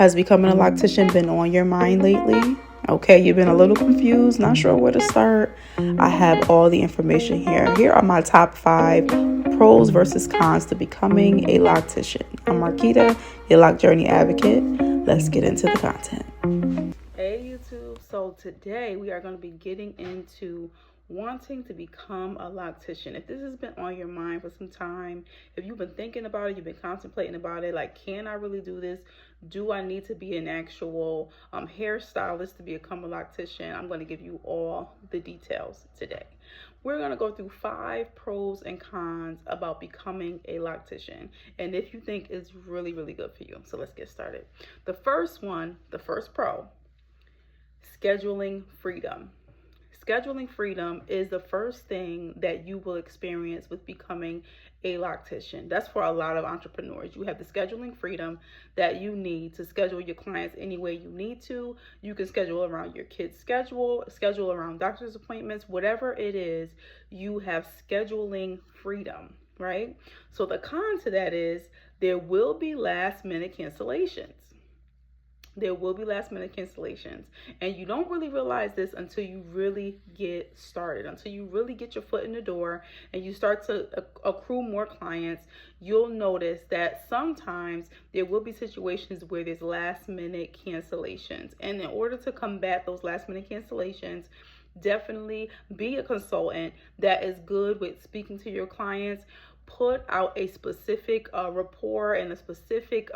Has becoming a loctician been on your mind lately? Okay, you've been a little confused, not sure where to start. I have all the information here. Here are my top 5 pros versus cons to becoming a loctician. I'm Marquita, your Lock Journey advocate. Let's get into the content. Hey YouTube, so today we are going to be getting into wanting to become a loctician. If this has been on your mind for some time, if you've been thinking about it, you've been contemplating about it, like, can I really do this? Do I need to be an actual hairstylist to become a loctician? I'm going to give you all the details today. We're going to go through 5 pros and cons about becoming a loctician, and if you think it's really, really good for you. So let's get started. The first pro, scheduling freedom. Scheduling freedom is the first thing that you will experience with becoming a loctician. That's for a lot of entrepreneurs. You have the scheduling freedom that you need to schedule your clients any way you need to. You can schedule around your kids' schedule around doctor's appointments, whatever it is, you have scheduling freedom, right? So the con to that is there will be last minute cancellations. And you don't really realize this until you really get started, until you really get your foot in the door and you start to accrue more clients. You'll notice that sometimes there will be situations where there's last minute cancellations, and in order to combat those last minute cancellations, definitely be a consultant that is good with speaking to your clients. Put out a specific rapport and a specific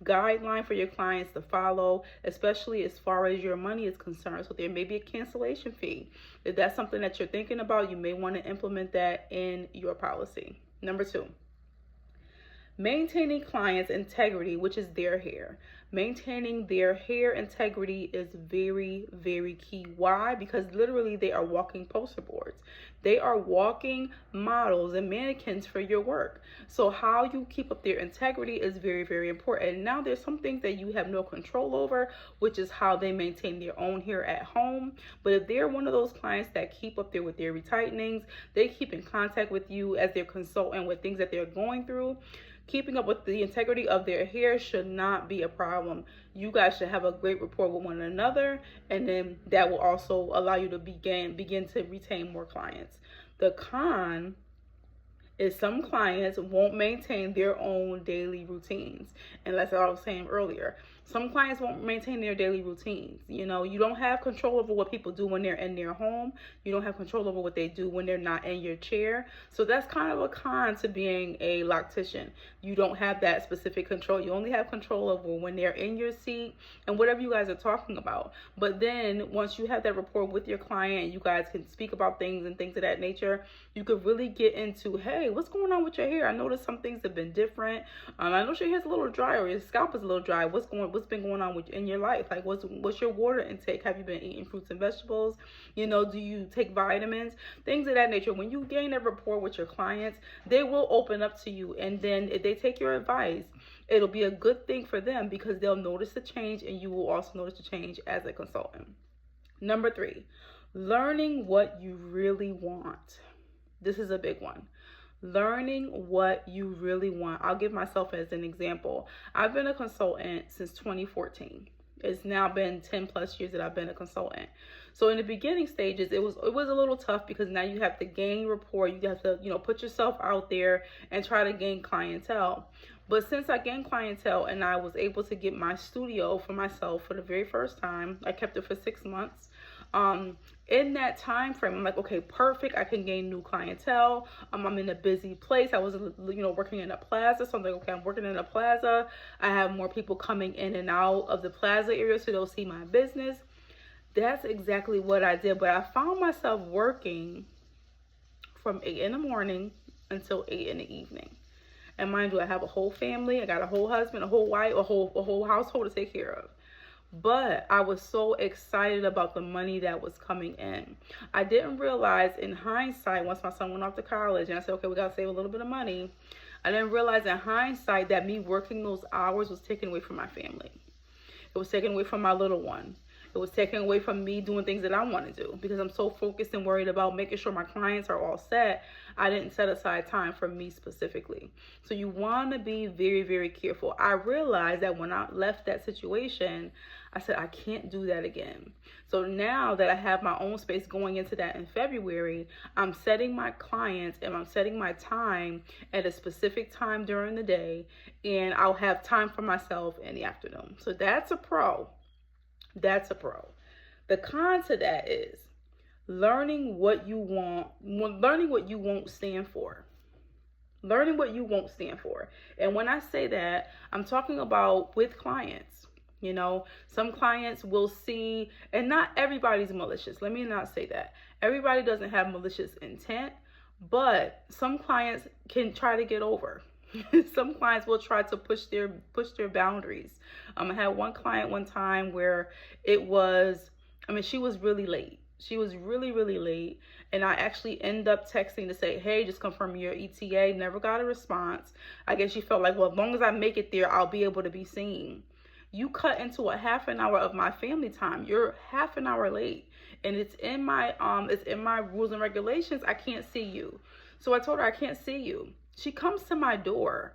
guideline for your clients to follow, especially as far as your money is concerned. So there may be a cancellation fee. If that's something that you're thinking about, you may want to implement that in your policy. Number 2, maintaining clients' integrity, which is their hair. Maintaining their hair integrity is very, very key. Why? Because literally they are walking poster boards. They are walking models and mannequins for your work. So how you keep up their integrity is very, very important. And now there's some things that you have no control over, which is how they maintain their own hair at home. But if they're one of those clients that keep up there with their retightenings, they keep in contact with you as their consultant with things that they're going through, keeping up with the integrity of their hair should not be a problem. You guys should have a great rapport with one another, and then that will also allow you to begin to retain more clients. The con is some clients won't maintain their own daily routines. And that's what I was saying earlier. Some clients won't maintain their daily routines. You know, you don't have control over what people do when they're in their home. You don't have control over what they do when they're not in your chair. So that's kind of a con to being a loctician. You don't have that specific control. You only have control over when they're in your seat and whatever you guys are talking about. But then once you have that rapport with your client, you guys can speak about things and things of that nature. You could really get into, hey, what's going on with your hair? I noticed some things have been different. I noticed your hair's a little dry, or your scalp is a little dry. What's been going on in your life? Like, what's your water intake? Have you been eating fruits and vegetables? You know, do you take vitamins? Things of that nature. When you gain a rapport with your clients, they will open up to you, and then if they take your advice, it'll be a good thing for them because they'll notice the change, and you will also notice the change as a consultant. Number 3, learning what you really want. This is a big one. Learning what you really want. I'll give myself as an example. I've been a consultant since 2014. It's now been 10 plus years that I've been a consultant. So in the beginning stages, it was a little tough because now you have to gain rapport. You have to, put yourself out there and try to gain clientele. But since I gained clientele and I was able to get my studio for myself for the very first time, I kept it for 6 months. In that time frame, I'm like, okay, perfect. I can gain new clientele. I'm in a busy place. I was, working in a plaza. So I'm like, okay, I'm working in a plaza. I have more people coming in and out of the plaza area, so they'll see my business. That's exactly what I did. But I found myself working from 8 in the morning until 8 in the evening. And mind you, I have a whole family. I got a whole husband, a whole wife, a whole household to take care of. But I was so excited about the money that was coming in. I didn't realize in hindsight, once my son went off to college and I said, okay, we got to save a little bit of money. I didn't realize in hindsight that me working those hours was taken away from my family. It was taken away from my little one. It was taken away from me doing things that I want to do because I'm so focused and worried about making sure my clients are all set. I didn't set aside time for me specifically. So you want to be very, very careful. I realized that when I left that situation, I said, I can't do that again. So now that I have my own space going into that in February, I'm setting my clients and I'm setting my time at a specific time during the day, and I'll have time for myself in the afternoon. So that's a pro. That's a pro. The con to that is learning what you want, learning what you won't stand for. Learning what you won't stand for. And when I say that, I'm talking about with clients. You know, some clients will see, and not everybody's malicious. Let me not say that. Everybody doesn't have malicious intent, but some clients can try to get over. Some clients will try to push their boundaries. I had one client one time where it was, she was really late. She was really, really late. And I actually ended up texting to say, hey, just confirm your ETA. Never got a response. I guess she felt like, well, as long as I make it there, I'll be able to be seen. You cut into a half an hour of my family time. You're half an hour late. And it's in my rules and regulations. I can't see you. So I told her I can't see you. She comes to my door.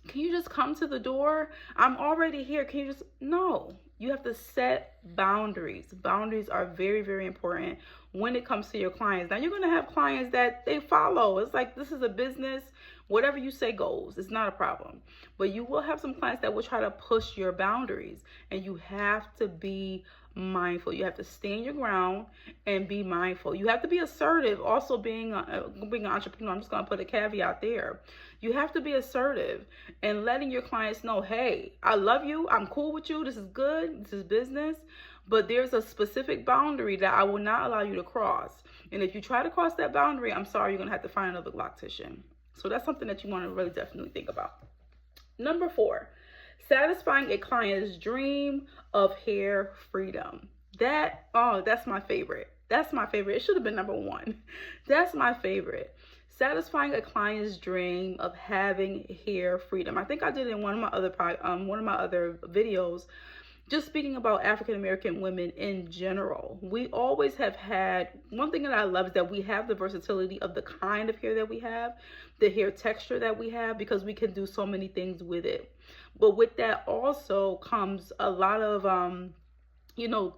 Can you just come to the door? I'm already here. Can you just, no. You have to set boundaries. Boundaries are very, very important when it comes to your clients. Now, you're going to have clients that they follow. It's like, this is a business. Whatever you say goes. It's not a problem. But you will have some clients that will try to push your boundaries. And you have to be mindful. You have to stand your ground and be mindful. You have to be assertive. Also, being an entrepreneur, I'm just going to put a caveat there. You have to be assertive and letting your clients know, hey, I love you. I'm cool with you. This is good. This is business. But there's a specific boundary that I will not allow you to cross. And if you try to cross that boundary, I'm sorry, you're going to have to find another loctician. So that's something that you want to really definitely think about. Number 4, satisfying a client's dream of hair freedom. That's my favorite. That's my favorite. It should have been number 1. That's my favorite. Satisfying a client's dream of having hair freedom. I think I did it in one of my other videos, just speaking about African American women in general. We always have had, one thing that I love is that we have the versatility of the kind of hair that we have, the hair texture that we have, because we can do so many things with it. But with that also comes a lot of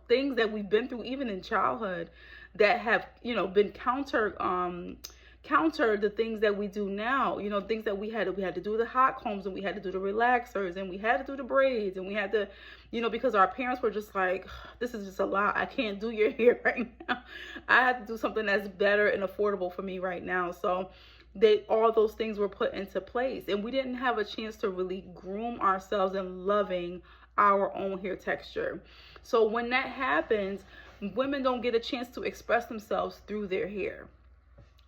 things that we've been through even in childhood that have been counter the things that we do now. Things that we had to do the hot combs, and we had to do the relaxers, and we had to do the braids, and we had to because our parents were just like, this is just a lot. I can't do your hair right now. I have to do something that's better and affordable for me right now. So all those things were put into place, and we didn't have a chance to really groom ourselves in loving our own hair texture. So when that happens, women don't get a chance to express themselves through their hair.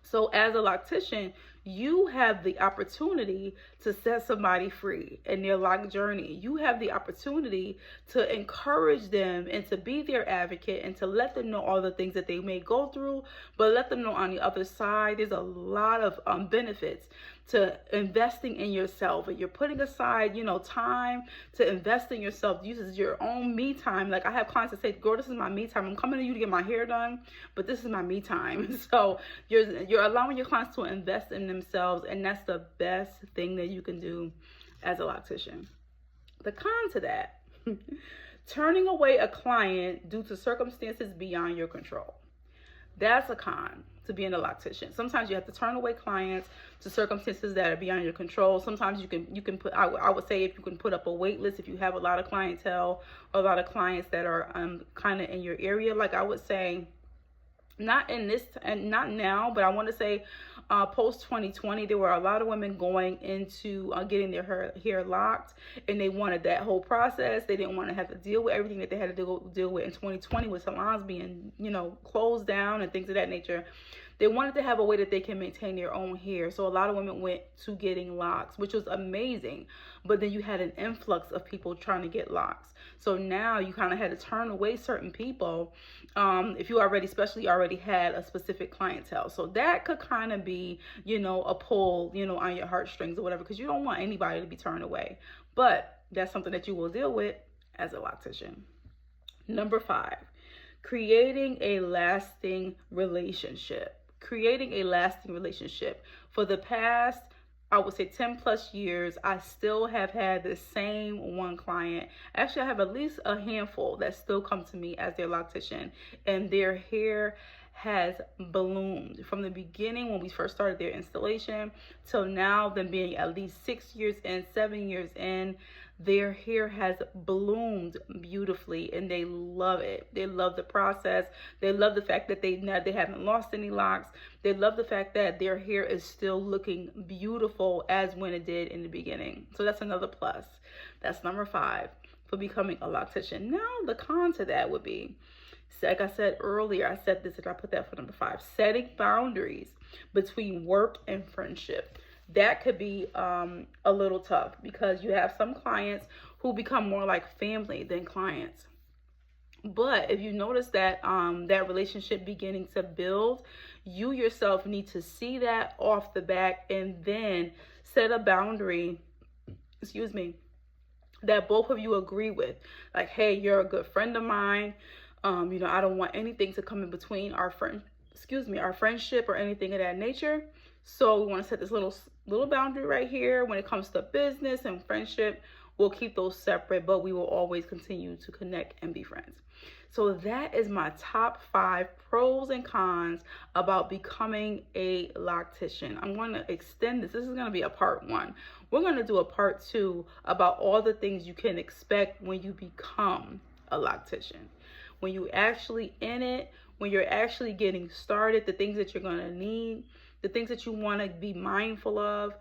So as a loctician, you have the opportunity to set somebody free in their lock journey. You have the opportunity to encourage them and to be their advocate and to let them know all the things that they may go through, but let them know on the other side, there's a lot of benefits to investing in yourself. And you're putting aside, time to invest in yourself. This is your own me time. Like, I have clients that say, girl, this is my me time. I'm coming to you to get my hair done, but this is my me time. So you're allowing your clients to invest in themselves, and that's the best thing that you can do as a loctician. The con to that, turning away a client due to circumstances beyond your control. That's a con to being a loctician. Sometimes you have to turn away clients to circumstances that are beyond your control. Sometimes you can put, I would say, if you can put up a wait list, if you have a lot of clientele, or a lot of clients that are kind of in your area. Like, I would say, not in this, and not now, but I want to say post 2020, there were a lot of women going into getting their hair locked, and they wanted that whole process. They didn't want to have to deal with everything that they had to deal with in 2020 with salons being, closed down and things of that nature. They wanted to have a way that they can maintain their own hair. So a lot of women went to getting locks, which was amazing. But then you had an influx of people trying to get locks. So now you kind of had to turn away certain people if you already had a specific clientele. So that could kind of be, a pull, on your heartstrings or whatever, because you don't want anybody to be turned away. But that's something that you will deal with as a loctician. Number 5, creating a lasting relationship. Creating a lasting relationship. For the past, I would say 10 plus years, I still have had the same one client. Actually, I have at least a handful that still come to me as their loctician, and their hair has bloomed from the beginning when we first started their installation till now, them being at least 6 years in, 7 years in. Their hair has bloomed beautifully, and they love it. They love the process. They love the fact that they haven't lost any locks. They love the fact that their hair is still looking beautiful as when it did in the beginning. So that's another plus. That's number 5 for becoming a loctician. Now the con to that would be, like I said earlier, I said this and I put that for number 5, setting boundaries between work and friendship. That could be a little tough because you have some clients who become more like family than clients. But if you notice that that relationship beginning to build, you yourself need to see that off the back and then set a boundary, that both of you agree with. Like, hey, you're a good friend of mine. I don't want anything to come in between our friendship or anything of that nature. So we want to set this little boundary right here. When it comes to business and friendship, we'll keep those separate, but we will always continue to connect and be friends. So that is my top 5 pros and cons about becoming a loctician. I'm going to extend this. This is going to be a part 1. We're going to do a part 2 about all the things you can expect when you become a loctician. When you actually in it, when you're actually getting started, the things that you're going to need, the things that you want to be mindful of,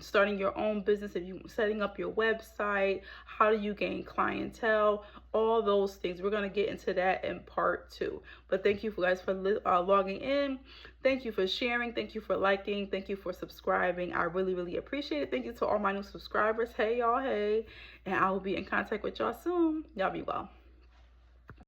starting your own business, if you setting up your website, how do you gain clientele, all those things. We're going to get into that in part 2. But thank you guys for logging in. Thank you for sharing. Thank you for liking. Thank you for subscribing. I really, really appreciate it. Thank you to all my new subscribers. Hey, y'all. Hey. And I will be in contact with y'all soon. Y'all be well.